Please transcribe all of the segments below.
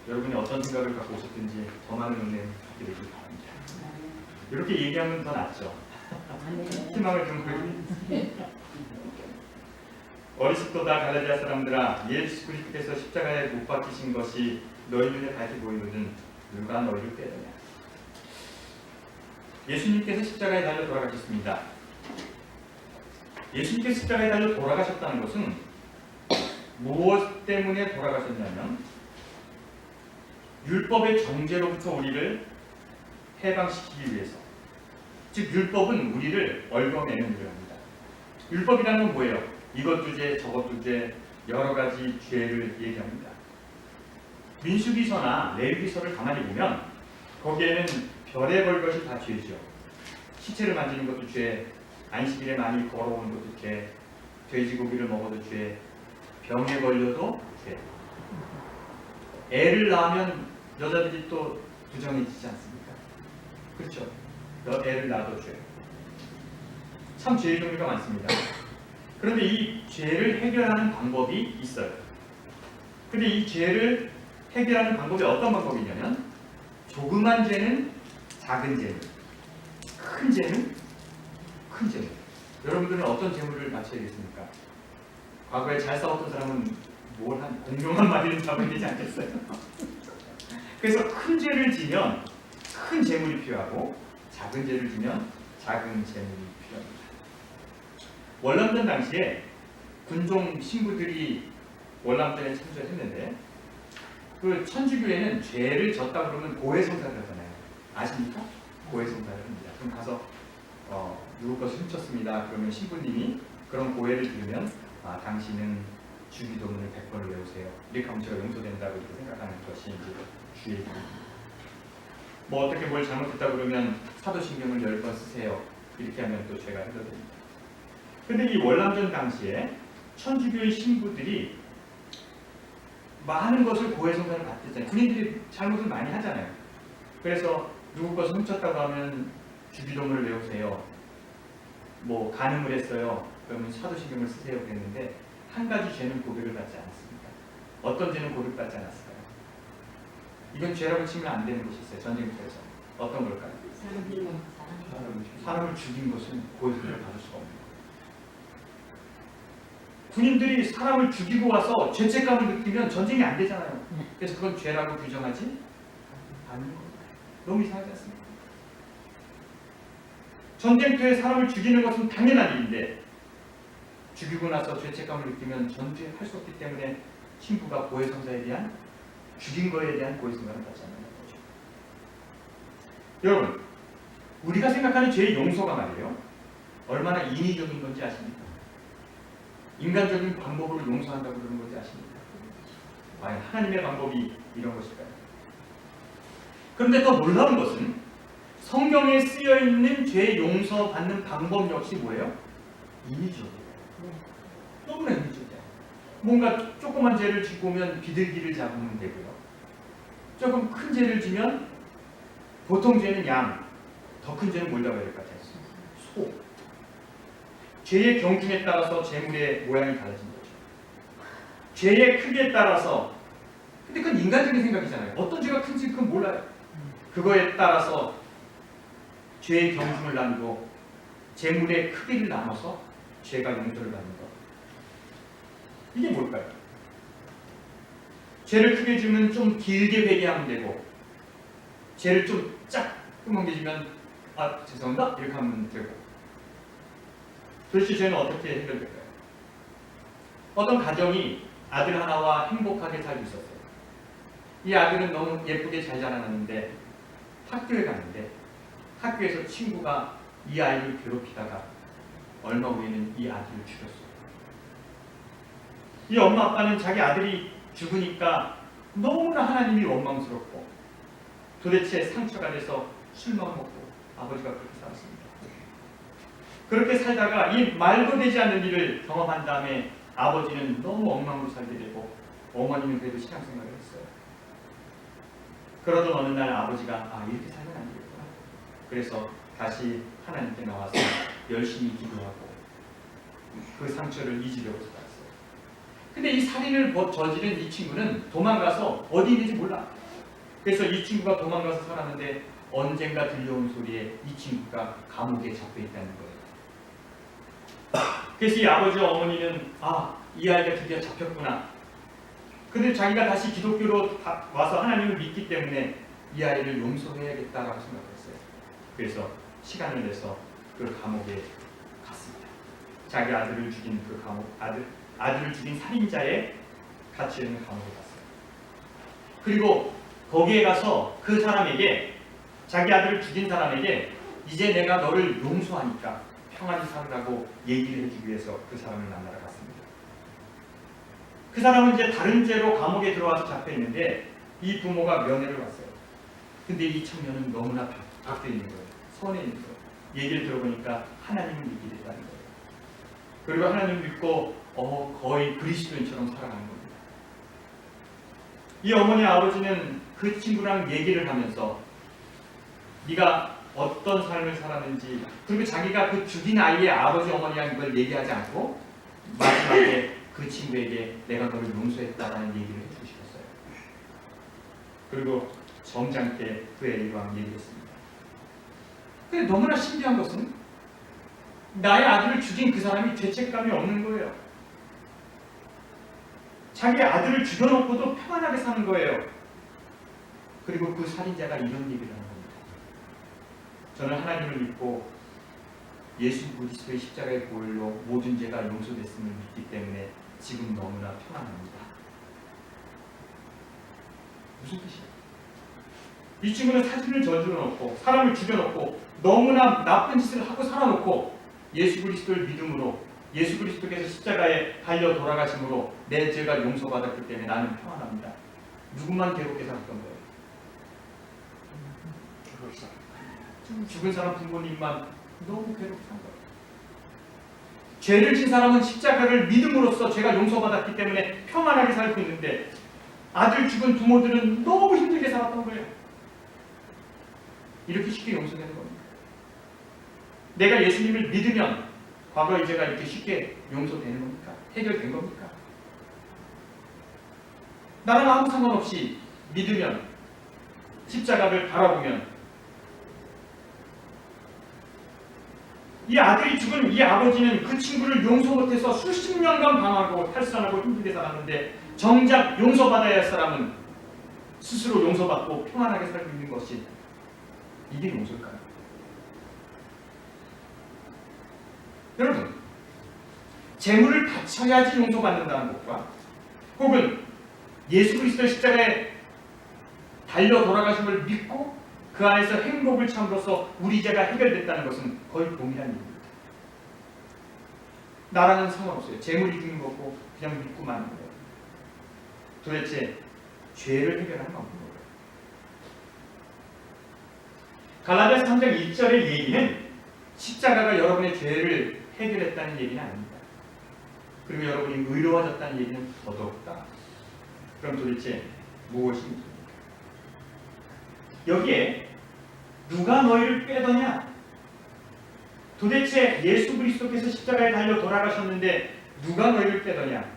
여러분이 어떤 생각을 갖고 오셨든지 더 많은 은혜 받게 되길 바랍니다. 이렇게 얘기하면 더 낫죠. 희망을 좀 그리고 어리석도다 갈라디아 사람들아, 예수 그리스도께서 십자가에 못 박히신 것이 너희 눈에 밝게 보이거든 누가 너희를 빼느냐. 예수님께서 십자가에 달려 돌아가셨습니다. 예수님께서 십자가에 달려 돌아가셨다는 것은 무엇 때문에 돌아가셨냐면 율법의 정죄로부터 우리를 해방시키기 위해서. 즉 율법은 우리를 얽어내는 일을 합니다. 율법이라는 건 뭐예요? 이것도 죄, 저것도 죄, 여러 가지 죄를 얘기합니다. 민수기서나 레위기서를 가만히 보면 거기에는 별의별 것이 다 죄죠. 시체를 만지는 것도 죄, 안식일에 많이 걸어오는 것도 죄, 돼지고기를 먹어도 죄, 병에 걸려도 죄. 애를 낳으면 여자들이 또 부정해지지 않습니까? 그렇죠? 애를 낳아도 죄. 참 죄의 종류가 많습니다. 그런데 이 죄를 해결하는 방법이 있어요. 근데 이 죄를 해결하는 방법이 어떤 방법이냐면 조그만 죄는 작은 재물, 큰 죄는 큰 재물. 여러분들은 어떤 재물을 바쳐야겠습니까? 과거에 잘 싸웠던 사람은 뭘 한 공룡한 마리를 잡아야 되지 않겠어요? 그래서 큰 죄를 지면 큰 재물이 필요하고 작은 죄를 지면 작은 재물이 필요합니다. 월남전 당시에 군종 신부들이 월남전에 참전했는데 그 천주교회는 죄를 졌다 그러면 고해성사를 하잖아요. 아십니까? 고해성사를 합니다. 그럼 가서 누구 것을 훔쳤습니다. 그러면 신부님이 그런 고해를 들으면 당신은 주기도문을 100번을 외우세요. 이렇게 하면 제가 용서된다고 이렇게 생각하는 것이 이제 주의 길입니다. 뭐 어떻게 뭘 잘못했다 그러면 사도신경을 10번 쓰세요. 이렇게 하면 또 죄가 해결됩니다. 근데 이 월남전 당시에 천주교의 신부들이 많은 것을 고해성사를 받았잖아요. 군인들이 잘못을 많이 하잖아요. 그래서 누구 것을 훔쳤다고 하면 주기도문을 외우세요. 뭐 간음을 했어요. 그러면 사도신경을 쓰세요. 그랬는데 한 가지 죄는 고백을 받지 않았습니다. 어떤 죄는 고백받지 않았을까요? 이건 죄라고 치면 안 되는 것이 있어요. 전쟁터에서. 어떤 걸까요? 사람을 죽인 것은 고해성사를 받을 수가 없는 거예요. 군인들이 사람을 죽이고 와서 죄책감을 느끼면 전쟁이 안 되잖아요. 그래서 그건 죄라고 규정하지 않는 겁니다. 너무 이상하지 않습니까? 전쟁터에 사람을 죽이는 것은 당연한 일인데 죽이고 나서 죄책감을 느끼면 전쟁할 수 없기 때문에 신부가 고해성사에 대한 죽인 거에 대한 고해성사를 받지 않는 거죠. 여러분, 우리가 생각하는 죄의 용서가 말이에요. 얼마나 인위적인 건지 아십니까? 인간적인 방법으로 용서한다고 그러는 건지 아십니까? 과연 하나님의 방법이 이런 것일까요? 그런데 더 놀라운 것은 성경에 쓰여있는 죄 용서받는 방법 역시 뭐예요? 인위적이에요. 너무나 인위적이에요. 뭔가 조그만 죄를 짓고 오면 비둘기를 잡으면 되고요. 조금 큰 죄를 지면 보통 죄는 양, 더 큰 죄는 뭘 잡아야 될 것 같아요? 소. 죄의 경중에 따라서 재물의 모양이 달라진 거죠. 죄의 크기에 따라서, 근데 그건 인간적인 생각이잖아요. 어떤 죄가 큰지 그건 몰라요. 그거에 따라서 죄의 경중을 나누고 재물의 크기를 나눠서 죄가 용서를 받는 것. 이게 뭘까요? 죄를 크게 주면 좀 길게 회개하면 되고 죄를 좀 조그맣게 주면 죄송합니다 이렇게 하면 되고. 도대체 죄는 어떻게 해결될까요? 어떤 가정이 아들 하나와 행복하게 살고 있었어요. 이 아들은 너무 예쁘게 잘 자라났는데 학교에 갔는데 학교에서 친구가 이 아이를 괴롭히다가 얼마 후에는 이 아들을 죽였어요. 이 엄마 아빠는 자기 아들이 죽으니까 너무나 하나님이 원망스럽고 도대체 상처가 돼서 술만 먹고 아버지가 그렇게 살았습니다. 그렇게 살다가 이 말도 되지 않는 일을 경험한 다음에 아버지는 너무 엉망으로 살게 되고 어머니는 그래도 신앙생활을 했어요. 그러던 어느 날 아버지가 이렇게 살면 안 되겠구나. 그래서 다시 하나님께 나와서 열심히 기도하고 그 상처를 잊으려고 살았어요. 근데 이 살인을 저지른 이 친구는 도망가서 어디 있는지 몰라. 그래서 이 친구가 도망가서 살았는데 언젠가 들려온 소리에 이 친구가 감옥에 잡혀 있다는 거예요. 그래서 이 아버지와 어머니는 이 아이가 드디어 잡혔구나. 근데 자기가 다시 기독교로 와서 하나님을 믿기 때문에 이 아이를 용서해야겠다라고 생각했어요. 그래서 시간을 내서 그 감옥에 갔습니다. 자기 아들을 죽인 그 아들을 죽인 살인자의 갇혀 있는 감옥에 갔어요. 그리고 거기에 가서 그 사람에게, 자기 아들을 죽인 사람에게 이제 내가 너를 용서하니까 평안히 살라고 얘기를 해주기 위해서 그 사람을 만나러 갔습니다. 그 사람은 이제 다른 죄로 감옥에 들어와서 잡혀 있는데 이 부모가 면회를 왔어요. 근데 이 청년은 너무나 박혀 있는 거예요. 선해 있는 거예요. 얘기를 들어보니까 하나님을 믿게 됐다는 거예요. 그리고 하나님을 믿고 거의 그리스도인처럼 살아가는 겁니다. 이 어머니 아버지는 그 친구랑 얘기를 하면서 네가 어떤 삶을 살았는지, 그리고 자기가 그 죽인 아이의 아버지 어머니랑 이걸 얘기하지 않고 마지막에 그 친구에게 내가 너를 용서했다라는 얘기를 해주셨어요. 그리고 점잖게 그 애랑 얘기를 했습니다. 근데 너무나 신기한 것은 나의 아들을 죽인 그 사람이 죄책감이 없는 거예요. 자기 아들을 죽여놓고도 평안하게 사는 거예요. 그리고 그 살인자가 이런 얘기를 하는 겁니다. 저는 하나님을 믿고 예수 그리스도의 십자가의 보혈로 모든 죄가 용서됐음을 믿기 때문에 지금 너무나 평안합니다. 무슨 뜻이야? 이 친구는 사진을 저질러 놓고 사람을 죽여놓고 너무나 나쁜 짓을 하고 살아놓고 예수 그리스도를 믿음으로 예수 그리스도께서 십자가에 달려 돌아가심으로 내 죄가 용서받았기 때문에 나는 평안합니다. 누구만 괴롭게 살았던 거예요? 죽은 사람 부모님만 너무 괴롭게 산 거예요. 죄를 진 사람은 십자가를 믿음으로써 죄가 용서받았기 때문에 평안하게 살고 있는데 아들 죽은 부모들은 너무 힘들게 살았던 거예요. 이렇게 쉽게 용서되는 겁니다. 내가 예수님을 믿으면 과거의 죄가 이렇게 쉽게 용서되는 겁니까? 해결된 겁니까? 나랑 아무 상관없이 믿으면, 십자가를 바라보면, 이 아들이 죽은 이 아버지는 그 친구를 용서 못해서 수십 년간 방황하고 탈선하고 힘들게 살았는데 정작 용서받아야 할 사람은 스스로 용서받고 평안하게 살고 있는 것이 이게 용서일까요? 여러분, 재물을 바쳐야지 용서받는다는 것과 혹은 예수 그리스도의 십자가에 달려 돌아가심을 믿고 그 안에서 행복을 참으로써 우리 죄가 해결됐다는 것은 거의 동일한 일입니다. 나랑은 상관없어요. 재물이 주는 거고 그냥 믿고 마는 거예요. 도대체 죄를 해결하는 건 없는 거예요. 갈라디아서 3장 1절의 얘기는 십자가가 여러분의 죄를 해결했다는 얘기는 아닙니다. 그리고 여러분이 의로워졌다는 얘기는 더더욱다. 그럼 도대체 무엇이 있습니까? 여기에 누가 너희를 빼더냐? 도대체 예수 그리스도께서 십자가에 달려 돌아가셨는데 누가 너희를 빼더냐?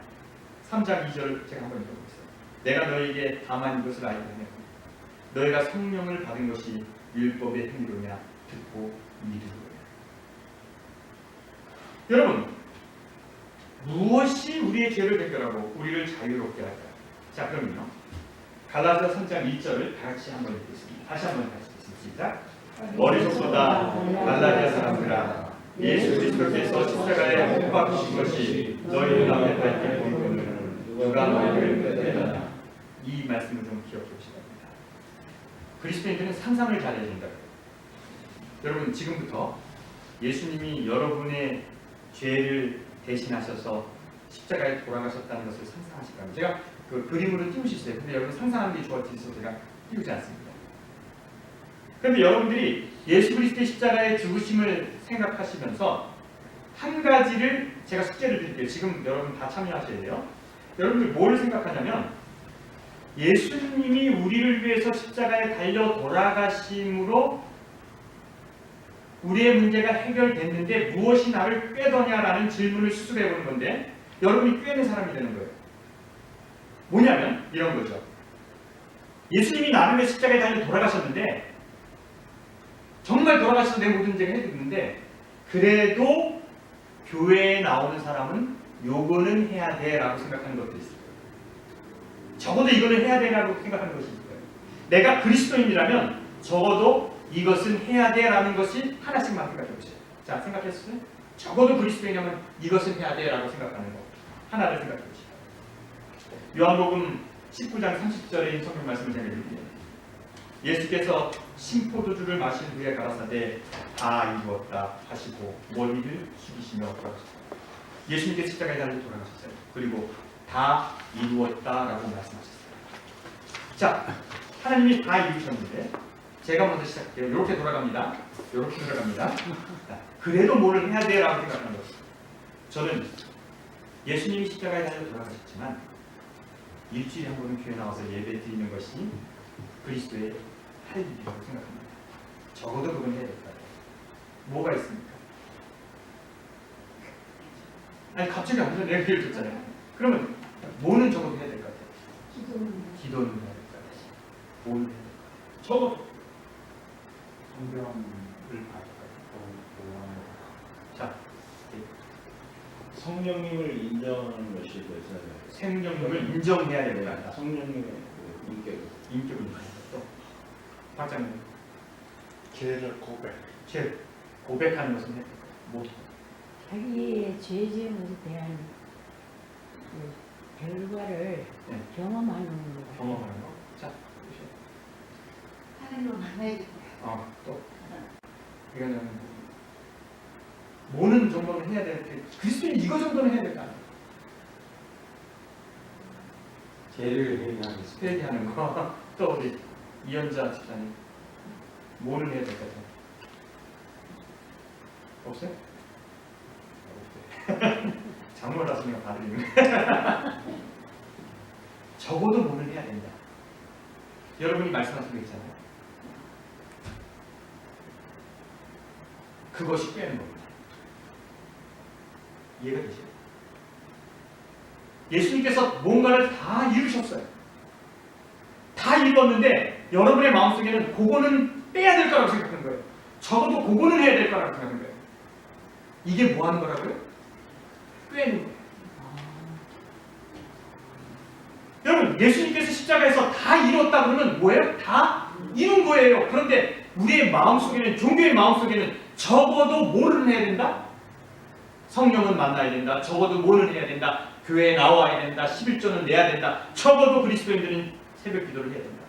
3장 2절 제가 한번 읽어보겠습니다. 내가 너희에게 다만 이것을 알게 하면 너희가 성령을 받은 것이 율법의 행위로냐 듣고 믿으리로냐. 여러분, 무엇이 우리의 죄를 해결하고 우리를 자유롭게 할까요? 자, 그럼요. 갈라디아서 3장 1절을 다 같이 한번 읽겠습니다. 다시 한번 다시 읽겠습니다. 머리속보다 갈라디아 사람들아, 예수 그리스도께서 십자가에 못 박히신 것이 너희 눈앞에 밝게 보이거든 누가 너희를 빼더냐. 이 말씀을 좀 기억해 보시기 바랍니다. 그리스도인들은 상상을 잘해야 된다고요. 여러분, 지금부터 예수님이 여러분의 죄를 대신하셔서 십자가에 돌아가셨다는 것을 상상하실 겁니다. 제가 그 그림으로 띄우실 수 있어요. 근데 여러분 상상하는 게 좋아지셔서 제가 띄우지 않습니다. 그런데 여러분들이 예수 그리스도의 십자가의 죽으심을 생각하시면서 한 가지를 제가 숙제를 드릴게요. 지금 여러분 다 참여하셔야 돼요. 여러분들 뭘 생각하냐면 예수님이 우리를 위해서 십자가에 달려 돌아가심으로 우리의 문제가 해결됐는데 무엇이 나를 꿰더냐라는 질문을 수습해 보는 건데 여러분이 꿰는 사람이 되는 거예요. 뭐냐면 이런 거죠. 예수님이 나를 위해 십자가에 달려 돌아가셨는데, 정말 돌아가셔서 내 모든 죄를 해드렸는데, 그래도 교회에 나오는 사람은 요거는 해야 돼 라고 생각하는 것도 있어요. 적어도 이거는 해야 되라고 생각하는 것이 있어요. 내가 그리스도인이라면 적어도 이것은 해야 돼 라는 것이 하나씩만 생각해 보세요. 자, 생각했어요? 적어도 그리스도인이라면 이것은 해야 돼 라고 생각하는 거 하나를 생각해 보시죠. 요한복음 19장 30절의 성경 말씀을 제가 읽을게요. 예수께서 신포도주를 마신 후에 가라사대 다 이루었다 하시고 머리를 숙이시며 돌아가셨다. 예수님께 십자가에 달려 돌아가셨어요. 그리고 다 이루었다라고 말씀하셨어요. 자, 하나님이 다 이루셨는데 제가 먼저 시작할게요. 이렇게 돌아갑니다. 이렇게 돌아갑니다. 자, 그래도 뭘 해야 돼? 라고 생각하는 거죠. 저는 예수님이 십자가에 달려 돌아가셨지만 일주일에 한 번은 교회 나와서 예배 드리는 것이 그리스도의 할 일이라고 생각합니다. 적어도 그건 해야 될 것 같아요. 뭐가 있습니까? 아니 갑자기 아무튼 내가 기회를 줬잖아요. 그러면 뭐는 적어도 해야 될 것 같아요? 기도는 해야 될 것 같아요. 뭘 해야 될 것 같아요? 적어도 성경을 가져가고 자, 성령님을 인정하는 것이 있어요. 생명력을 인정해야 될 것 같다. 성령님의 인격을 인격을 가지고 또 박장님 죄를 고백. 죄 고백하는 것은 해. 뭐 자기의 죄지음으로 대한 그 결과를 네. 경험하는 거. 경험하는 거. 자, 보시죠. 하나님을 만나야 돼. 또 이거는 뭐는 정도는 해야 될 게 그리스도인 이거 정도는 해야 될 거 아니에요. 죄를 회개하겠습니다. 회개하는 거. 또 우리 이현자 집사님 뭐는 해야 될 것 같아요? 없어요? 장모라서 내가 받으려면 적어도 뭐는 해야 된다. 여러분이 말씀하신 거 있잖아요. 그것이 꿰는 겁니다. 이해가 되시죠? 예수님께서 뭔가를 다 이루셨어요. 다 이루었는데 여러분의 마음속에는 그거는 빼야 될 거라고 생각하는 거예요. 적어도 그거는 해야 될 거라고 생각하는 거예요. 이게 뭐 하는 거라고요? 꿰는 거예요. 여러분, 예수님께서 십자가에서 다 이뤘다 그러면 뭐예요? 다 이룬 거예요. 그런데 우리의 마음속에는, 종교의 마음속에는 적어도 뭐를 해야 된다? 성령은 만나야 된다. 적어도 뭐를 해야 된다? 교회에 나와야 된다. 11조는 내야 된다. 적어도 그리스도인들은 새벽 기도를 해야 된다.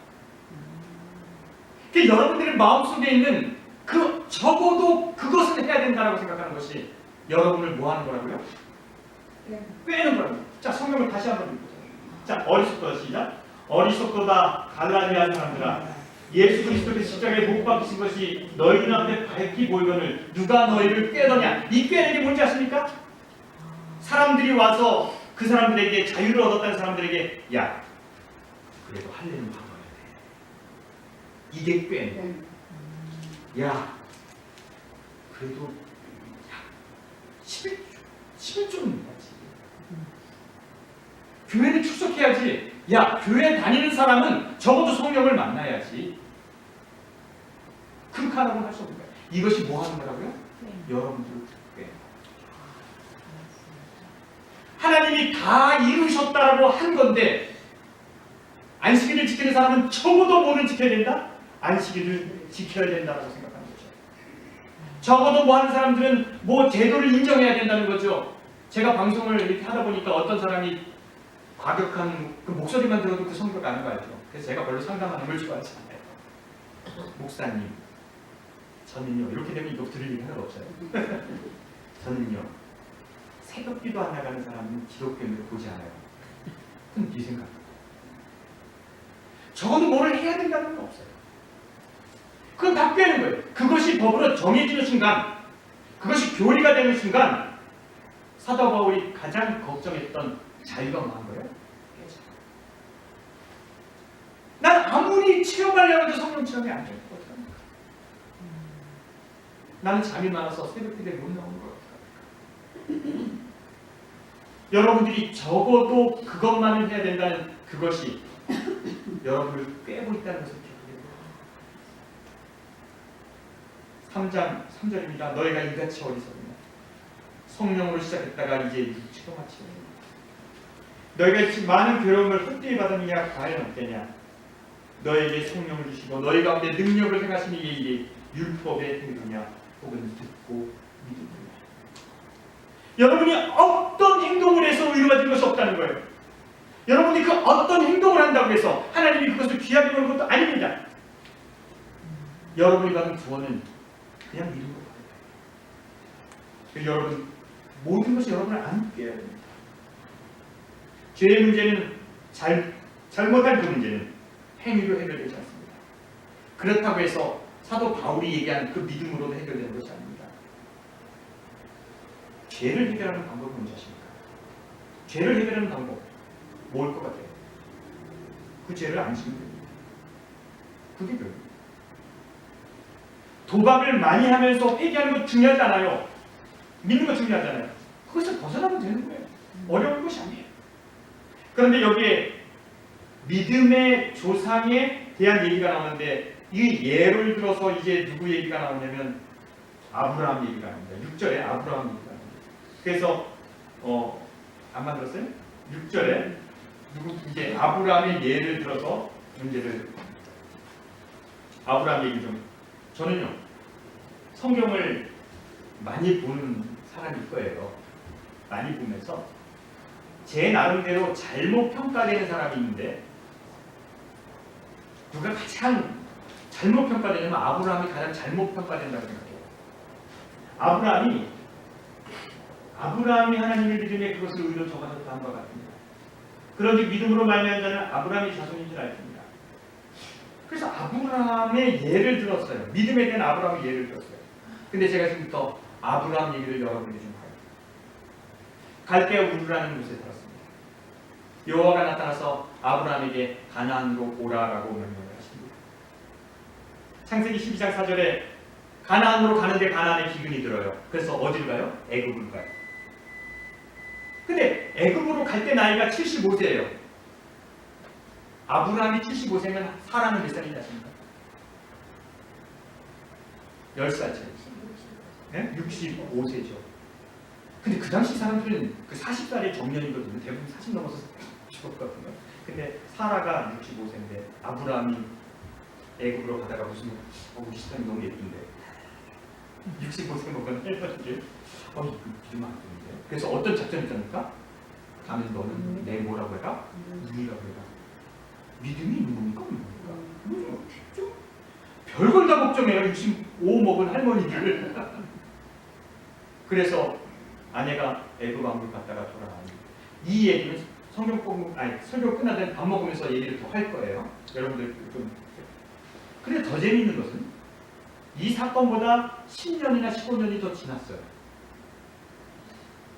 그 여러분들의 마음속에 있는 그 적어도 그것은 해야 된다라고 생각하는 것이 여러분을 뭐 하는 거라고요? 꿰는 거라고요. 자, 성경을 다시 한번 읽보자. 자, 어리석도다 시작. 어리석도다 갈라디아 사람들아, 예수 그리스도의 십자가에 못 박히신 것이 너희 눈앞에 밝히 보이거늘 누가 너희를 꿰더냐. 이 꿰는 게 뭔지 아십니까? 사람들이 와서 그 사람들에게 자유를 얻었다는 사람들에게 야, 그래도 할 일은 바꿔야 돼. 이게 꿰는 거야. 야, 그래도 야, 11조는 해야지. 교회는 출석해야지. 야, 교회 다니는 사람은 적어도 성령을 만나야지. 그렇게 하라고 할 수 없는 거예요. 이것이 뭐 하는 거라고요? 여러분들 꽤. 하나님이 다 이루셨다라고 한 건데 안식일을 지키는 사람은 적어도 뭐는 지켜야 된다? 안식일을 지켜야 된다고 생각하는 거죠. 적어도 뭐 하는 사람들은 뭐 제도를 인정해야 된다는 거죠. 제가 방송을 이렇게 하다 보니까 어떤 사람이 과격한 그 목소리만 들어도 그 성격 아는 거 알죠? 그래서 제가 별로 상담하는 걸 좋아하지 않아요. 목사님, 저는요 이렇게 되면 이거 들을 일이 하나도 없어요. 저는요 새벽기도 안 나가는 사람은 기독교인으로 보지 않아요. 그건 네 생각. 적어도 뭐를 해야 된다는 건 없어요. 그건 다 꿰는 거예요. 그것이 법으로 정해지는 순간, 그것이 교리가 되는 순간 사도 바울이 가장 걱정했던 자유가 뭐한 거예요? 난 아무리 체험하려고 해도 성령 체험이 안 될 것 같아. 나는 잠이 많아서 새벽기도에 못 나오는 것 같아. 여러분들이 적어도 그것만을 해야 된다는 그것이 여러분을 꿰고 있다는 것을 기억해야 돼요. 3장 3절입니다. 너희가 이같이 어리석으냐 성령으로 시작했다가 이제 육체로 마치느냐 너희가 이 많은 괴로움을 헛되이 받으느냐 과연 어때냐 너에게 성령을 주시고 너희 가운데 능력을 행하시니 이게 율법에 행하느냐 혹은 듣고 믿으느냐 여러분이 어떤 행동을 해서 의로가 될 것이 없다는 거예요. 여러분이 그 어떤 행동을 한다고 해서 하나님이 그것을 귀하게 보는 것도 아닙니다. 여러분이 받은 구원은 그냥 믿음으로 받아요. 여러분 모든 것이 여러분을 안게 해야 됩니다. 죄의 문제는 잘못한 그 문제는 행위로 해결되지 않습니다. 그렇다고 해서 사도 바울이 얘기한 그 믿음으로도 해결되는 것이 아닙니다. 죄를 해결하는 방법은 뭔지 아십니까? 죄를 해결하는 방법 뭘 것 같아요? 그 죄를 안 지면 됩니다. 그게 별로. 도박을 많이 하면서 회개하는 것 중요하지 않아요. 믿는 것 중요하잖아요. 그것을 벗어나면 되는 거예요. 어려운 것이 아니에요. 그런데 여기에 믿음의 조상에 대한 얘기가 나오는데 이 예를 들어서 이제 누구 얘기가 나오냐면 아브라함 얘기가 나옵니다. 6절에 아브라함 얘기가 나옵니다. 그래서 안 만들었어요? 6절에 누구 이제 아브라함의 예를 들어서 문제를 아브라함 얘기 좀 저는요 성경을 많이 보는 사람일 거예요. 많이 보면서 제 나름대로 잘못 평가되는 사람이 있는데 누가 가장 잘못 평가되냐면 아브라함이 가장 잘못 평가된다고 생각해요. 아브라함이 하나님을 믿음에 그것을 의로 적어서 다음과 같습니다. 그런지 믿음으로 말미암은 자는 아브라함의 자손인 줄 알습니다. 그래서 아브라함의 예를 들었어요. 믿음에 대한 아브라함의 예를 들었어요. 근데 제가 지금부터 아브라함 얘기를 여러분에게 좀 해요. 갈대아 우르라는 곳에 살았습니다. 여호와가 나타나서 아브라함에게 가나안으로 오라라고 명령을 하십니다. 창세기 12장 4절에 가나안으로 가는데 가나안에 기근이 들어요. 그래서 어디로 가요? 애굽으로 가요. 근데 애굽으로 갈 때 나이가 75세예요. 아브라함이 75세면 사라는 몇 살인지 아십니까? 10살 차이. 네? 65세죠. 근데 그 당시 사람들은 그 40살의 정년이거든요. 대부분 40 넘어서 죽었거든요. 근데 사라가 65세인데 아브라함이 애굽으로 가다가 무슨 우리 시간이 너무 예쁜데 65세 먹은 할머니를 이거 믿으면 안 되는데. 그래서 어떤 작전이 있습니까? 가면 너는 내 뭐라고 해라? 눈이라고 해라. 믿음이 있는 겁니까? 없는 겁니까? 쉽죠? 별걸 다 걱정해요. 65 먹은 할머니들. 그래서 아내가 애굽 왕국 갔다가 돌아와요. 이 얘기는 설교 끝나면 밥 먹으면서 얘기를 더 할 거예요. 여러분들 좀. 근데 더 재미있는 것은 이 사건보다 10년이나 15년이 더 지났어요.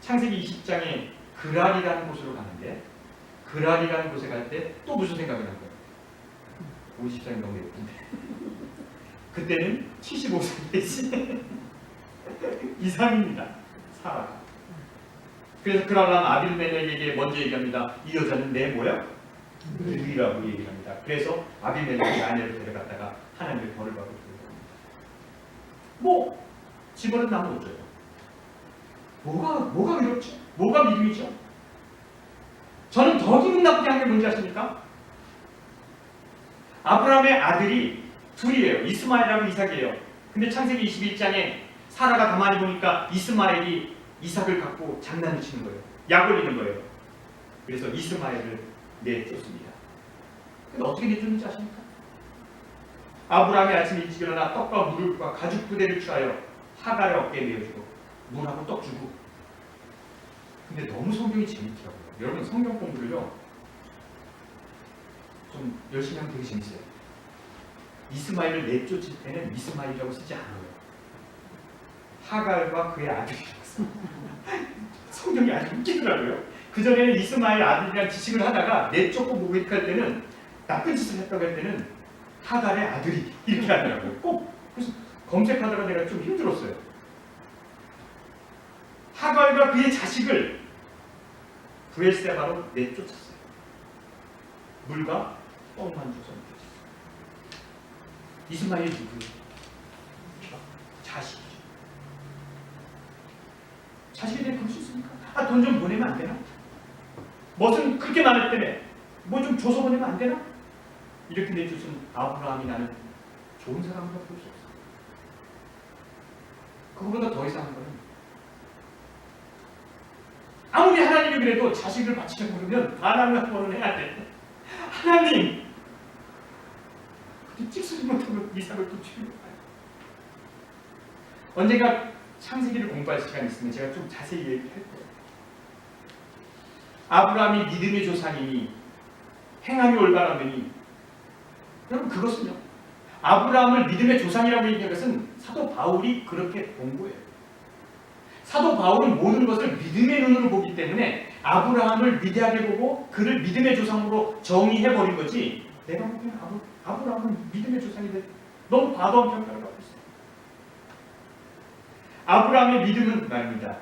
창세기 20장에 그랄이라는 곳으로 가는데 그랄이라는 곳에 갈 때 또 무슨 생각이 난 거예요? 50장이 너무 예쁜데 그때는 75세이지 이상입니다. 사라가. 그래서 그랄람 아비멜렉에게 먼저 얘기합니다. 이 여자는 내 뭐야? 누이라고 얘기합니다. 그래서 아비멜렉이 아내를 데려갔다가 하나님의 벌을 받고 뭐 집어는 나면 어쩌요? 뭐가 어렵죠? 뭐가 믿음이죠? 저는 더 기분 나쁘게 한 게 뭔지 아십니까? 아브라함의 아들이 둘이에요. 이스마엘하고 이삭이에요. 근데 창세기 21장에 사라가 가만히 보니까 이스마엘이 이삭을 갖고 장난을 치는 거예요. 약 올리는 거예요. 그래서 이스마엘을 내쫓습니다. 근데 어떻게 내쫓는지 아십니까? 아브라함이 아침에 일찍 일어나 떡과 물과 가죽 부대를 취하여 하갈의 어깨에 메어주고 물하고 떡 주고. 근데 너무 성경이 재밌더라고요. 여러분 성경 공부를요 좀 열심히 하면 되게 재밌어요. 이스마엘을 내쫓을 때는 이스마엘이라고 쓰지 않아요. 하갈과 그의 아들이라고 써요. 성경이 아주 웃기더라고요. 그전에는 이스마엘 아들이랑 지식을 하다가 내쫓고 모욕할 때는 나쁜 짓을 했다고 할 때는 하갈의 아들이 이렇게 하더라고요. 꼭 그래서 검색하다가 내가 좀 힘들었어요. 하갈과 그의 자식을 브엘세바로 내쫓았어요. 물과 떡만 줘서 먹였어요. 이스마엘이 누구예요? 자식이죠. 자식이 되면 그럴 수 있습니까? 아, 돈 좀 보내면 안 되나? 무슨 그렇게 많을 때문에 뭐 좀 줘서 보내면 안 되나? 이렇게 내주신 아브라함이 나는 좋은 사람으로 볼 수 없어. 그거보다 더 이상한 거는 아무리 하나님이 그래도 자식을 바치려고 그러면 반항을 한 번은 해야 돼. 하나님! 근데 찍소리 못하고 이삭을 또 죽이고 가요. 언젠가 창세기를 공부할 시간이 있으면 제가 좀 자세히 얘기할 거예요. 아브라함이 믿음의 조상이니 행함이 올바르니, 여러분 그것은요, 아브라함을 믿음의 조상이라고 얘기한 것은 사도 바울이 그렇게 본 거예요. 사도 바울은 모든 것을 믿음의 눈으로 보기 때문에 아브라함을 위대하게 보고 그를 믿음의 조상으로 정의해버린 거지, 내가 보기에는 아브라함은 믿음의 조상이 돼. 너무 과도한 평가를 받고 있어요. 아브라함의 믿음은 말입니다.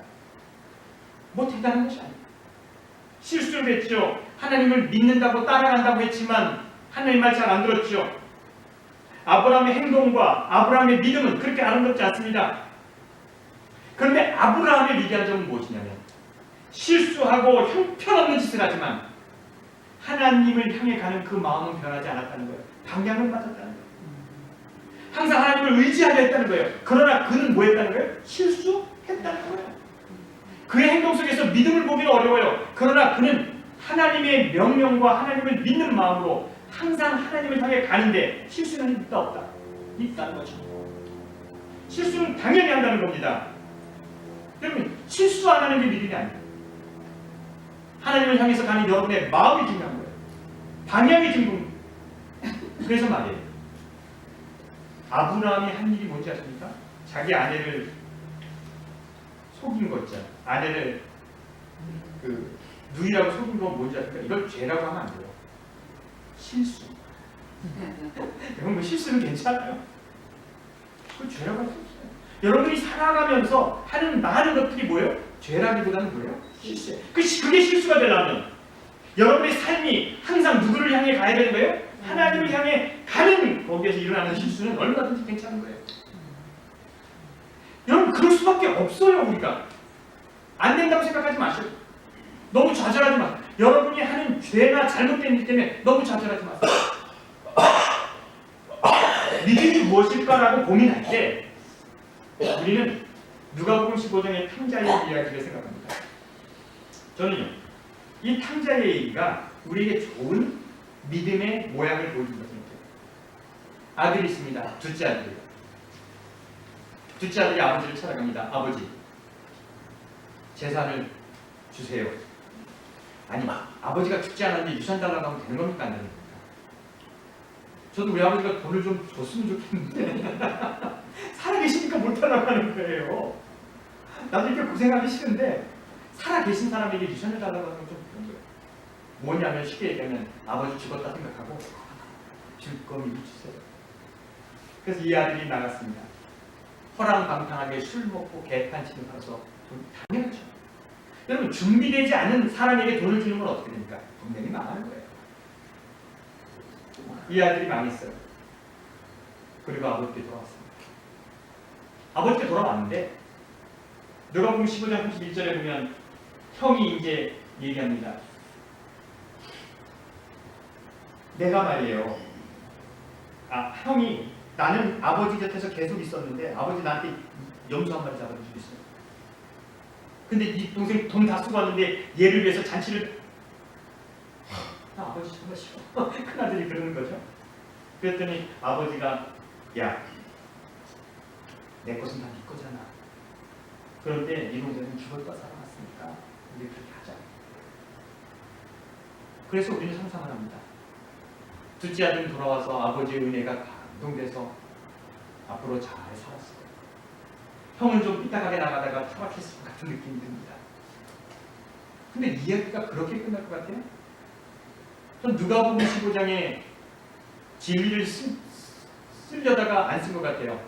뭐 대단한 것이 아니에요. 실수를 했죠. 하나님을 믿는다고 따라간다고 했지만 하나님 말 잘 안 들었죠. 아브라함의 행동과 아브라함의 믿음은 그렇게 아름답지 않습니다. 그런데 아브라함의 위대한 점은 무엇이냐면 실수하고 형편없는 짓을 하지만 하나님을 향해 가는 그 마음은 변하지 않았다는 거예요. 방향을 맞았다는 거예요. 항상 하나님을 의지하려 했다는 거예요. 그러나 그는 뭐 했다는 거예요? 실수했다는 거예요. 그의 행동 속에서 믿음을 보기는 어려워요. 그러나 그는 하나님의 명령과 하나님을 믿는 마음으로 항상 하나님을 향해 가는데 실수는 있다 없다? 있다는 거죠. 실수는 당연히 한다는 겁니다. 여러분 실수 안 하는 게 믿음이 아니에요. 하나님을 향해서 가는 여러분의 마음이 중요한 거예요. 방향이 중요한 거예요. 그래서 말이에요. 아브라함이 한 일이 뭔지 아십니까? 자기 아내를 속인 거 있잖아요. 아내를 누이라고 속인 건 뭔지 아십니까? 이걸 죄라고 하면 안 돼요. 실수. 여러분 실수는 괜찮아요. 그걸 죄라고 할 수 없어요. 여러분이 살아가면서 하는 많은 것들이 뭐예요? 죄라기보다는 뭐예요? 실수예요. 그게 실수가 되려면 여러분의 삶이 항상 누구를 향해 가야 되는 거예요? 하나님을 향해 가는 거기에서 일어나는 실수는 얼마든지 괜찮은 거예요. 여러분 그럴 수밖에 없어요. 우리가 안 된다고 생각하지 마세요. 너무 좌절하지 마세요. 여러분이 하는 죄나 잘못된 일 때문에 너무 좌절하지 마세요. 믿음이 무엇일까라고 고민할 때 우리는 누가복음 15장의 탕자의 이야기를 생각합니다. 저는요, 이 탕자의 얘기가 우리에게 좋은 믿음의 모양을 보여준다고 생각해요. 아들이 있습니다. 둘째 아들이에요. 둘째 아들이 아버지를 찾아갑니다. 아버지, 재산을 주세요. 아니, 아버지가 죽지 않았는데 유산 달라고 하면 되는 겁니까? 안 되는 겁니까? 저도 우리 아버지가 돈을 좀 줬으면 좋겠는데 살아계시니까 못 달라고 하는 거예요. 나도 이렇게 고생하기 싫은데 살아계신 사람에게 유산을 달라고 하는 건 좀 그런 거예요. 뭐냐면 쉽게 얘기하면 아버지 죽었다 생각하고 줄 거면 주세요. 그래서 이 아들이 나갔습니다. 허랑방탕하게 술 먹고 개판치는 가서 돈 당연하죠. 여러분 준비되지 않은 사람에게 돈을 주는 건 어떻게 됩니까? 분명히 망하는 거예요. 이 아들이 망했어요. 그리고 아버지께 돌아왔습니다. 아버지께 돌아왔는데 누가복음 15장 31절에 보면 형이 이제 얘기합니다. 내가 말이에요. 형이 나는 아버지 곁에서 계속 있었는데 아버지 나한테 염소 한 마리 잡아주고 있어요. 근데 이 동생 돈 다 쓰고 왔는데 얘를 위해서 잔치를 아버지 정말 싫어. 큰아들이 그러는 거죠. 그랬더니 아버지가 야, 내 것은 다 네 거잖아. 그런데 이 동생은 죽었다 살아났으니까 우리 그렇게 하자. 그래서 우리는 상상을 합니다. 둘째 아들은 돌아와서 아버지의 은혜가 감동돼서 앞으로 잘 살았을 거예요. 형은 좀 삐딱하게 나가다가 타락했을 것 같은 느낌이 듭니다. 근데 이야기가 그렇게 끝날 것 같아요? 전 누가복음 15장에 진리를 쓰려다가 안 쓴 것 같아요.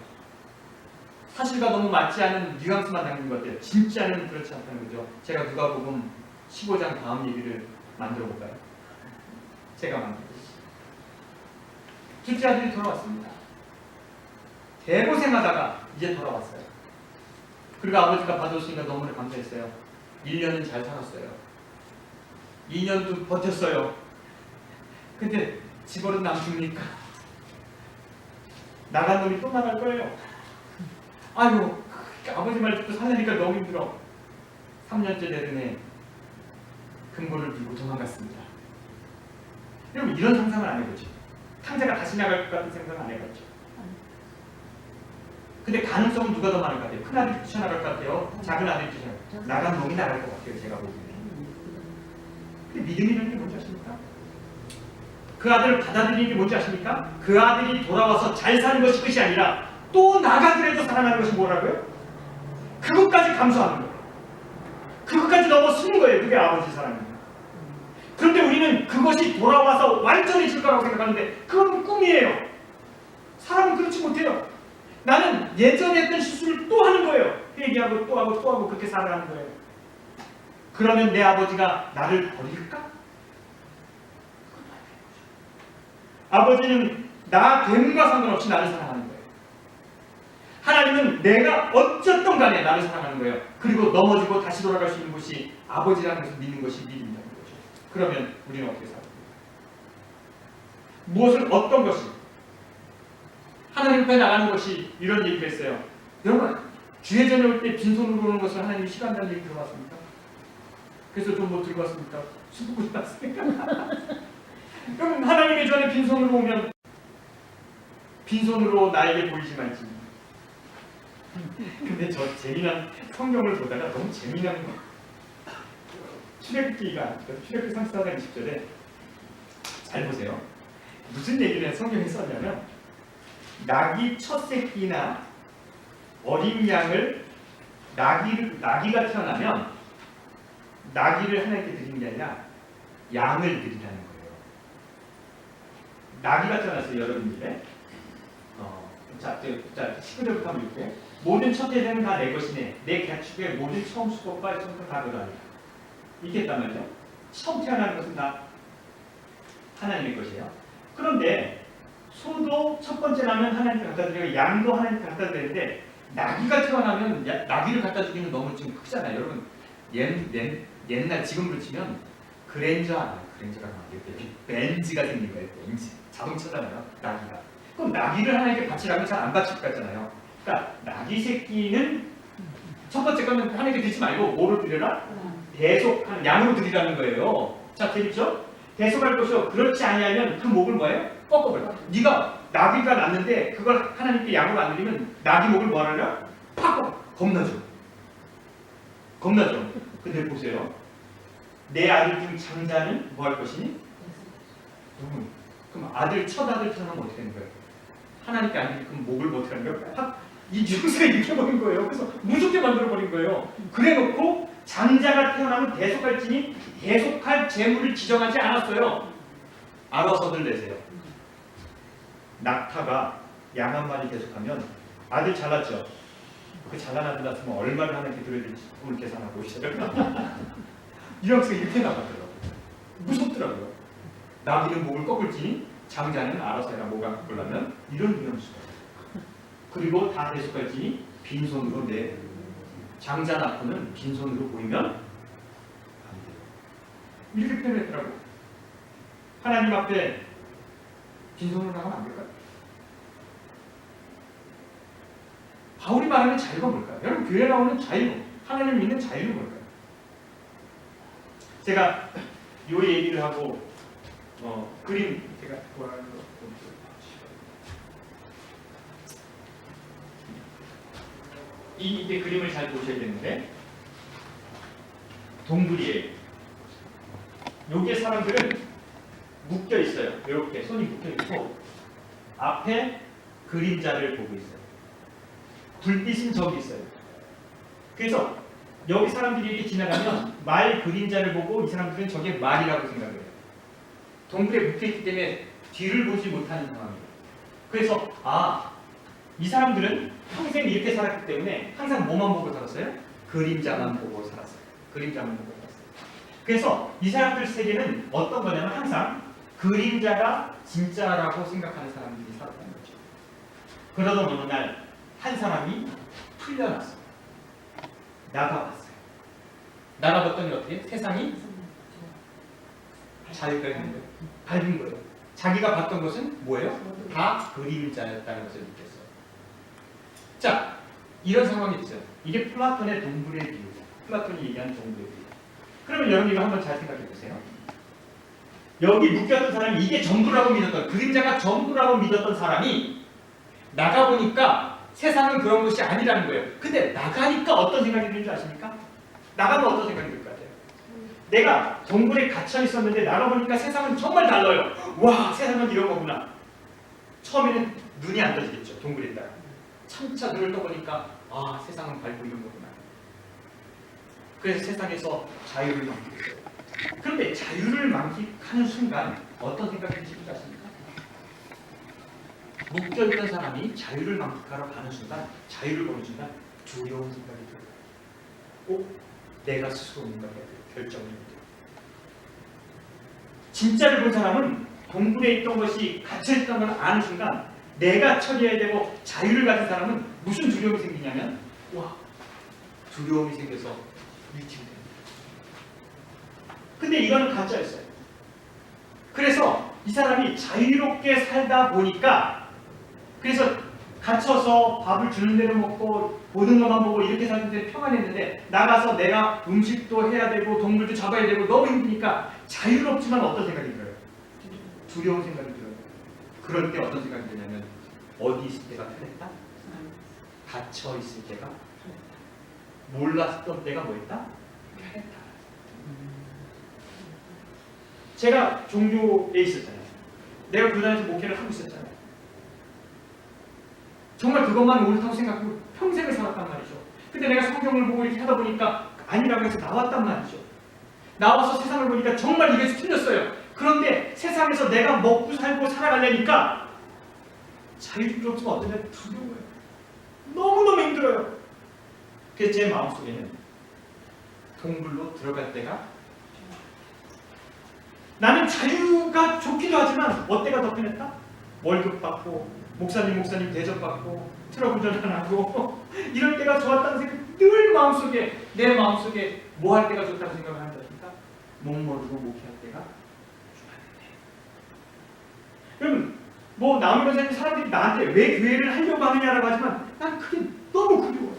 사실과 너무 맞지 않은 뉘앙스만 담긴 것 같아요. 진짜는 그렇지 않다는 거죠. 제가 누가복음 15장 다음 얘기를 만들어 볼까요? 제가 만든 것이. 둘째 아들이 돌아왔습니다. 대고생하다가 이제 돌아왔어요. 그리고 아버지가 봐줬으니까 너무나 감사했어요. 1년은 잘 살았어요. 2년도 버텼어요. 근데 집어른 남습니까? 나간 놈이 또 나갈 거예요. 아이고, 아버지 말 듣고 살려니까 너무 힘들어. 3년째 되더니 금고를 들고 도망갔습니다. 여러분, 이런 상상을 안 해보죠. 탕자가 다시 나갈 것 같은 생각은 안 해봤죠. 근데 가능성은 누가 더 많을 것 같아요? 큰 아들이 뛰쳐나갈 것 같아요? 작은 아들이 뛰쳐나갈 것 같아요? 나간 놈이 나갈 것 같아요, 제가 보기에는. 근데 믿음이라는 게 뭔지 아십니까? 그 아들을 받아들이는 게 뭔지 아십니까? 그 아들이 돌아와서 잘 사는 것이 끝이 아니라 또 나가더라도 살아나는 것이 뭐라고요? 그것까지 감수하는 거예요. 그것까지 넘어서는 거예요. 그게 아버지 사랑입니다. 그런데 우리는 그것이 돌아와서 완전해질 거라고 생각하는데 그건 꿈이에요. 사람은 그렇지 못해요. 나는 예전에 했던 실수를 또 하는 거예요. 회개하고 또 하고 또 하고 그렇게 살아가는 거예요. 그러면 내 아버지가 나를 버릴까? 아버지는 나 됨과 상관없이 나를 사랑하는 거예요. 하나님은 내가 어쨌든 간에 나를 사랑하는 거예요. 그리고 넘어지고 다시 돌아갈 수 있는 것이 아버지라는 것을 믿는 것이 믿음이라는 거죠. 그러면 우리는 어떻게 살아요? 무엇을 어떤 것이 하나님 앞에 나가는 것이 이런 얘기를 했어요. 여러분, 주의 전에 올 때 빈손으로 오는 것을 하나님이 싫어한다는 얘기 들어봤습니까? 그래서 좀 뭐 들고 왔습니까? 수북을 봤습니까? 그럼 하나님의 전에 빈손으로 오면 빈손으로 나에게 보이지 말지. 근데 저 재미난 성경을 보다가 너무 재미난 거. 출애굽기가 출애굽기 34장 20절에 잘 보세요. 무슨 얘기를 성경에 썼냐면 낙이 첫 새끼나 어린 양을 나귀가 태어나면 나귀를 하나님께 드리는 게 아니라 양을 드리라는 거예요. 나귀가 태어났어요, 여러분들의. 자, 19절부터 한번 볼게요. 모든 첫 대장은 다 내 것이네. 내 가축의 모든 처음 수컷과 처음부터 다 너다. 이렇게 했단 말이죠. 처음 태어나는 것은 다 하나님의 것이에요. 그런데 소도 첫 번째 나면 하나님께 갖다 드리고 양도 하나님께 갖다 드리는데 나귀가 태어나면 나귀를 갖다 주기는 너무 좀 크잖아요. 여러분 옛날 지금으로 치면 그랜저가 이렇게 벤즈가 생긴 거예요. 벤즈 자동차잖아요. 나귀가. 그럼 나귀를 하나님께 바치라면 잘 안 바칠 것 같잖아요. 그러니까 나귀 새끼는 첫 번째 거는 하나님께 드리지 말고 뭐로 드려라? 대속한 양으로 드리라는 거예요. 자, 되겠죠? 대속할 것이요. 그렇지 아니하면 그 목을 뭐예요? 꺾어버려. 네가 나귀가 났는데 그걸 하나님께 양으로 안 드리면 나귀 목을 뭐 하느냐? 팍! 겁나죠. 근데 보세요. 내 아들 중 장자는 뭐 할 것이니? 누구? 그럼 첫 아들 태어나면 어떻게 되는 거예요? 하나님께 안 드리면 그럼 목을 뭐 어떻게 하는 거예요? 팍! 이 중세가 이렇게 버린 거예요. 그래서 무섭게 만들어 버린 거예요. 그래 놓고 장자가 태어나면 대속할지니 대속할 재물을 지정하지 않았어요. 알아서들 내세요. 낙타가 양 한 마리 대속하면 아들 잘났죠? 그 잘난 아들 낳았으면 얼마를 하나님께 드려야 될지 오늘 계산하고 오시죠. 이런 식으로 이렇게 나갔더라고요. 무섭더라고요. 나귀는 목을 꺾을지니 장자는 알아서 해라. 뭐가 꺾으려면 이런 수가 있어요. 그리고 다 대속할지니 빈손으로 내 장자 낳고는 빈손으로 보이면 안 돼요. 이렇게 표현했더라고. 하나님 앞에 빈손으로 나가면 안 될까요? 바울이 말하는 자유가 뭘까요? 여러분, 교회 나오는 자유, 하나님을 믿는 자유는 뭘까요? 제가 요 얘기를 하고 그림 제가 좋아하는 거 이게 그림을 잘 보셔야겠는데 동굴이에요. 여기에 사람들은 묶여 있어요. 이렇게 손이 묶여 있고 앞에 그림자를 보고 있어요. 불빛은 저기 있어요. 그래서 여기 사람들이 이렇게 지나가면 말 그림자를 보고 이 사람들은 저게 말이라고 생각해요. 동굴에 묶여있기 때문에 뒤를 보지 못하는 상황이에요. 그래서 이 사람들은 평생 이렇게 살았기 때문에 항상 뭐만 보고 살았어요? 그림자만 보고 살았어요. 그림자만 보고 살았어요. 그래서 이 사람들 세계는 어떤 거냐면 항상 그림자가 진짜라고 생각하는 사람들이 살았다는 거죠. 그러던 어느 날 한 사람이 풀려났어요. 나가봤어요. 나가봤더니 어떻게? 세상이 자기가 있는 거예요. 밝은 거예요. 자기가 봤던 것은 뭐예요? 다 그림자였다는 것을 느꼈어요. 자, 이런 상황이 있어요. 이게 플라톤의 동물의 비유예요. 플라톤이 얘기한 동물의 비유. 그러면 여러분 이거 한번 잘 생각해 보세요. 여기 묶였던 사람이 이게 전부라고 믿었던, 그림자가 전부라고 믿었던 사람이 나가보니까 세상은 그런 것이 아니라는 거예요. 근데 나가니까 어떤 생각이 드는 줄 아십니까? 나가면 어떤 생각이 들 것 같아요? 내가 동굴에 갇혀 있었는데 나가보니까 세상은 정말 달라요. 와, 세상은 이런 거구나. 처음에는 눈이 안 떠지겠죠. 동굴에 있다가. 차차 눈을 떠보니까 아, 세상은 밝고 이런 거구나. 그래서 세상에서 자유를 만끽했어요. 그런데 자유를 만끽하는 순간 어떤 생각이 드시는지 아십니까? 묶여있던 사람이 자유를 만끽하러 가는 순간, 자유를 보는 순간 두려운 생각이 들어요. 꼭 내가 스스로 뭔가 해야 돼요. 결정을 해야 돼요. 진짜를 본 사람은 동굴에 있던 것이 갇혀있던 걸 아는 순간 내가 처리해야 되고, 자유를 가진 사람은 무슨 두려움이 생기냐면, 와, 두려움이 생겨서 위축이 됩니다. 근데 이거는 가짜였어요. 그래서 이 사람이 자유롭게 살다 보니까, 그래서 갇혀서 밥을 주는 대로 먹고 보는 것만 보고 이렇게 사는데 평안했는데, 나가서 내가 음식도 해야 되고 동물도 잡아야 되고 너무 힘드니까 자유롭지만 어떤 생각이 들어요? 두려운 생각이 들어요. 그럴 때 어떤 생각이 드냐면, 어디 있을 때가 편했다? 갇혀 있을 때가 편했다. 몰랐던 때가 뭐였다? 편했다. 제가 종교에 있었잖아요. 내가 교단에서 목회를 하고 있었잖아요. 정말 그것만 옳다고 생각하고 평생을 살았단 말이죠. 근데 내가 성경을 보고 이렇게 하다 보니까 아니라고 해서 나왔단 말이죠. 나와서 세상을 보니까 정말 이게 틀렸어요. 그런데 세상에서 내가 먹고 살고 살아가려니까 자유롭지만 어떤 때 두려워요. 너무너무 힘들어요. 그래서 제 마음속에는 동굴로 들어갈 때가, 나는 자유가 좋기도 하지만 어때가 더 편했다? 월급 받고 목사님 대접받고 트럭 운전 안 하고 이럴 때가 좋았다는 생각이 늘 마음속에, 내 마음속에 뭐 할 때가 좋다고 생각을 하는 것입니까? 목마르고 목회할 때가 좋았는데. 그럼 뭐 남은 것은 사람들이 나한테 왜 교회를 하려고 하느냐라고 하지만 난 그게 너무 그리워요.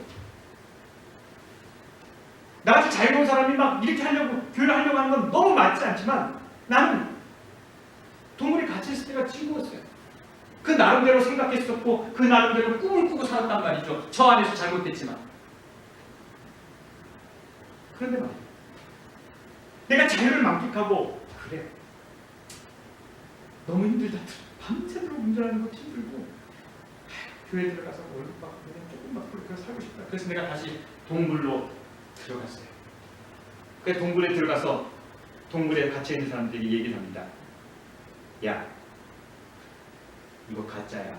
나같이 자유로운 사람이 막 이렇게 하려고, 교회를 하려고 하는 건 너무 맞지 않지만 나는 동굴에 갇혀있을 때가 즐거웠어요. 그 나름대로 생각했었고 그 나름대로 꿈을 꾸고 살았단 말이죠. 저 안에서 잘못됐지만. 그런데 말이에요, 내가 자유를 만끽하고, 그래, 너무 힘들다, 밤새도록 운전하는 것도 힘들고, 교회 들어가서 월급 받고 그냥 조금 받고 그렇게 살고 싶다. 그래서 내가 다시 동굴로 들어갔어요. 그 동굴에 들어가서 동굴에 갇혀있는 사람들이 얘기를 합니다. 야, 이거 가짜야.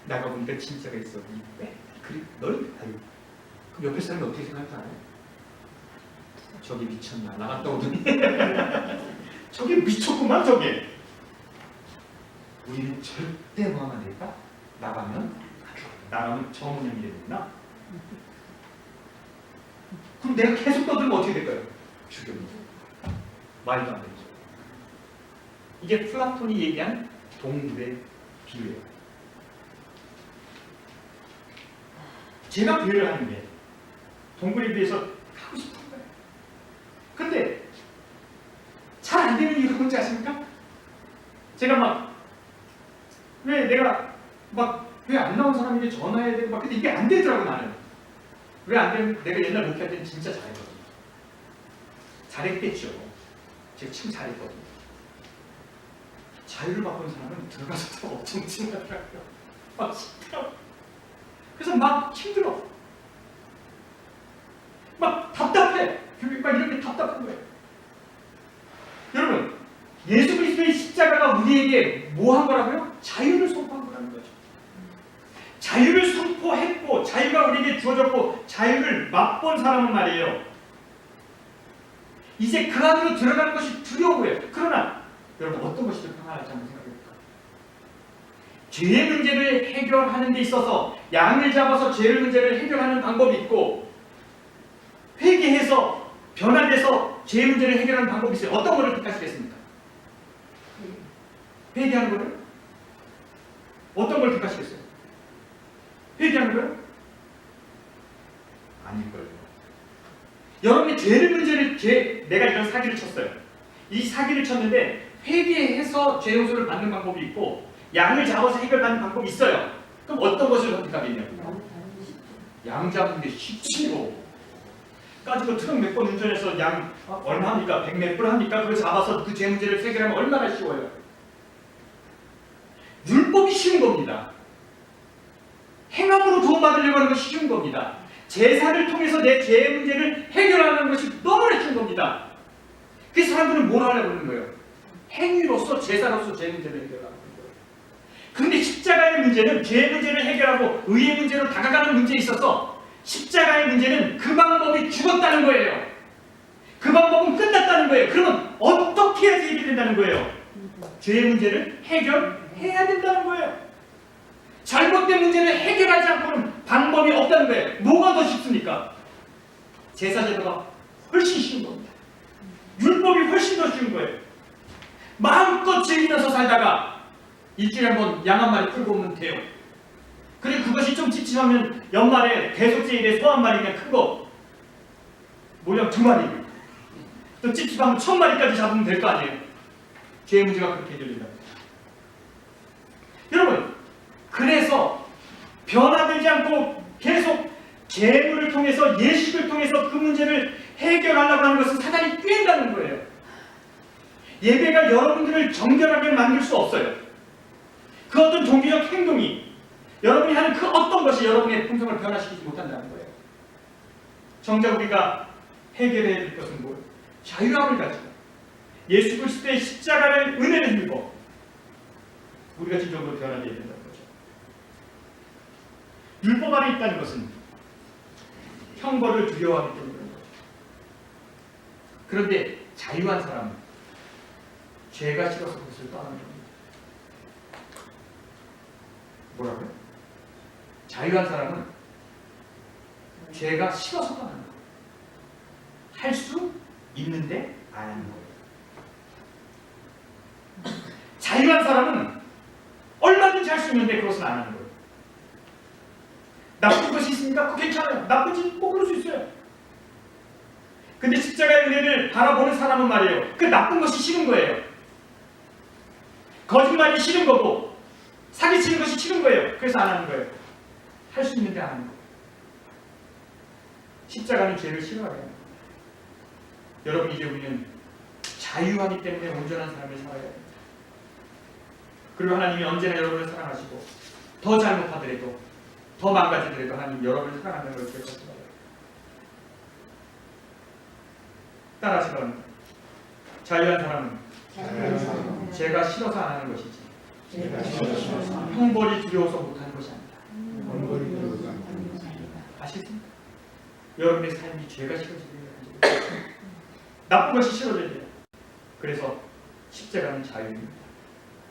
나가보니까 진짜가 있어. 그래, 널? 아유, 그럼 옆에 사람이 어떻게 생각할지 알아요? 저게 미쳤나? 나갔다 오더니 저게 미쳤구만 저게. 우리는 절대 뭐 하면 안 될까? 나가면 정운영이 되는구나. 그럼 내가 계속 떠들면 어떻게 될까요? 죽여버리죠. 말도 안 되죠. 이게 플라톤이 얘기한 동굴의 비유예요. 제가 비유를 하는 게 동굴에 비해서 하고 싶은 거예요. 근데 잘 안 되는 이유가 뭔지 아십니까? 제가 왜 안 나온 사람에게 전화해야 되고 근데 이게 안 되더라고. 나는 왜 안 되는, 내가 옛날 목회할 때는 진짜 잘했거든요. 잘했겠죠. 제가 참 잘했거든요. 자유를 바꾸는 사람은 들어가서 더 엄청 친하더라고요. 막 힘들어. 그래서 막 힘들어. 막 답답해. 막 이렇게 답답한 거예요. 여러분, 예수 그리스도의 십자가가 우리에게 뭐 한 거라고요? 자유를 선포한 거라는 거죠. 자유를 선포했고, 자유가 우리에게 주어졌고, 자유를 맛본 사람은 말이에요, 이제 그 안으로 들어가는 것이 두려워요. 그러나 여러분 어떤 것이 더 평안할지 한번 생각해볼까요? 죄의 문제를 해결하는 데 있어서 양을 잡아서 죄의 문제를 해결하는 방법이 있고, 회개해서 변화돼서 죄의 문제를 해결하는 방법이 있어요. 어떤 것을 택하시겠습니까? 회개하는 거를? 어떤 걸 택하시겠어요? 회개하는 거요? 아닐걸요. 여러분이 죄의 문제를, 내가 이런 사기를 쳤어요. 이 사기를 쳤는데 회개해서 죄 용서를 받는 방법이 있고, 양을 잡아서 해결하는 방법이 있어요. 그럼 어떤 것을 선택하겠냐고요? 양 잡는 게 쉽지요. 가지고 트럭 몇 번 운전해서 양 얼마 합니까? 100 몇 불 합니까? 그걸 잡아서 그 죄 문제를 해결하면 얼마나 쉬워요. 율법이 쉬운 겁니다. 행함으로 도움받으려고 하는 것이 쉬운 겁니다. 제사를 통해서 내 죄의 문제를 해결하는 것이 너무나 쉬운 겁니다. 그 사람들은 뭘 하려고 하는 거예요? 행위로서, 제사로서 죄 문제를 해결하는 거예요. 그런데 십자가의 문제는 죄의 문제를 해결하고 의의 문제로 다가가는 문제에 있어서 십자가의 문제는 그 방법이 죽었다는 거예요. 그 방법은 끝났다는 거예요. 그러면 어떻게 해야지 해결된다는 거예요? 죄의 문제를 해결해야 된다는 거예요. 잘못된 문제를 해결하지 않고는 방법이 없다는 거예요. 뭐가 더 쉽습니까? 제사제도가 훨씬 쉬운 겁니다. 율법이 훨씬 더 쉬운 거예요. 마음껏 즐기면서 살다가 일주일에 한 번 양 한 마리 끌고 오면 돼요. 그리고 그것이 좀 찝찝하면 연말에 대속제일에 소 한 마리 그냥 큰 거 모양 2마리, 또 찝찝하면 1000마리까지 잡으면 될 거 아니에요. 죄의 문제가 그렇게 해결된다. 여러분, 그래서 변화되지 않고 계속 재물을 통해서, 예식을 통해서 그 문제를 해결하려고 하는 것은 사단이 꾀한다는 거예요. 예배가 여러분들을 정결하게 만들 수 없어요. 그 어떤 종교적 행동이, 여러분이 하는 그 어떤 것이 여러분의 품성을 변화시키지 못한다는 거예요. 정작 우리가 해결해야 될 것은 뭐예요? 자유함을 가지고 예수 그리스도의 십자가를, 은혜를 힘입어 우리가 진정으로 변화되어야 된다는 거죠. 율법 안에 있다는 것은 형벌을 두려워하기 때문에 그런 거죠. 그런데 자유한 사람은 죄가 싫어서 그것을 떠나는 겁니다. 뭐라고요? 자유한 사람은 죄가 싫어서 떠나는 거예요. 할 수 있는데 안 하는 거예요. 자유한 사람은 얼마든지 할 수 있는데 그것은 안 하는 거예요. 나쁜 것이 있습니까? 그거 괜찮아요. 나쁜지 꼭 그럴 수 있어요. 근데 십자가의 은혜를 바라보는 사람은 말이에요, 그 나쁜 것이 싫은 거예요. 거짓말이 싫은 거고 사기치는 것이 싫은 거예요. 그래서 안 하는 거예요. 할 수 있는데 안 하는 거예요. 십자가는 죄를 싫어하게 합니다. 여러분, 이제 우리는 자유하기 때문에 온전한 삶을 살아야 합니다. 그리고 하나님이 언제나 여러분을 사랑하시고 더 잘못하더라도, 더 망가지더라도 하나님 여러분을 사랑하는 걸 기억하시기 바랍니다. 따라하시 바랍니다. 자유한 사람은 죄가 싫어서 안 하는 것이지 형벌이 두려워서 못하는 것이 아니다. 아시겠습니까? 여러분의 삶이 죄가 싫어지는 나쁜 것이 싫어져야 돼요. 그래서 십자가는 자유입니다.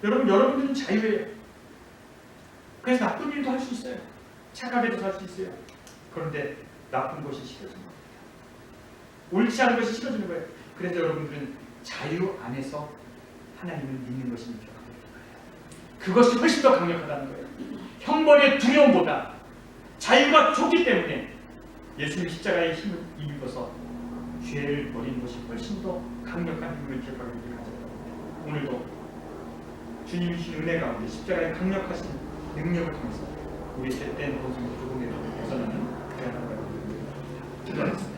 여러분들은 자유예요. 그래서 나쁜 일도 할 수 있어요. 착하게도 살 수 있어요. 그런데 나쁜 것이 싫어지는 겁니다. 옳지 않은 것이 싫어지는 거예요. 그래서 여러분들은 자유 안에서 하나님을 믿는 것이 필요합니다. 그것이 훨씬 더 강력하다는 거예요. 형벌의 두려움보다 자유가 좋기 때문에 예수님 십자가의 힘을 입어서 죄를 버리는 것이 훨씬 더 강력한 힘을 기억하게 되게 하셨습니다. 오늘도 주님이 주신 은혜 가운데 십자가의 강력하신 능력을 통해서 우리 죄된 본성을 조금이라도 벗어나는 그런 하루가 되기를 기도하겠습니다.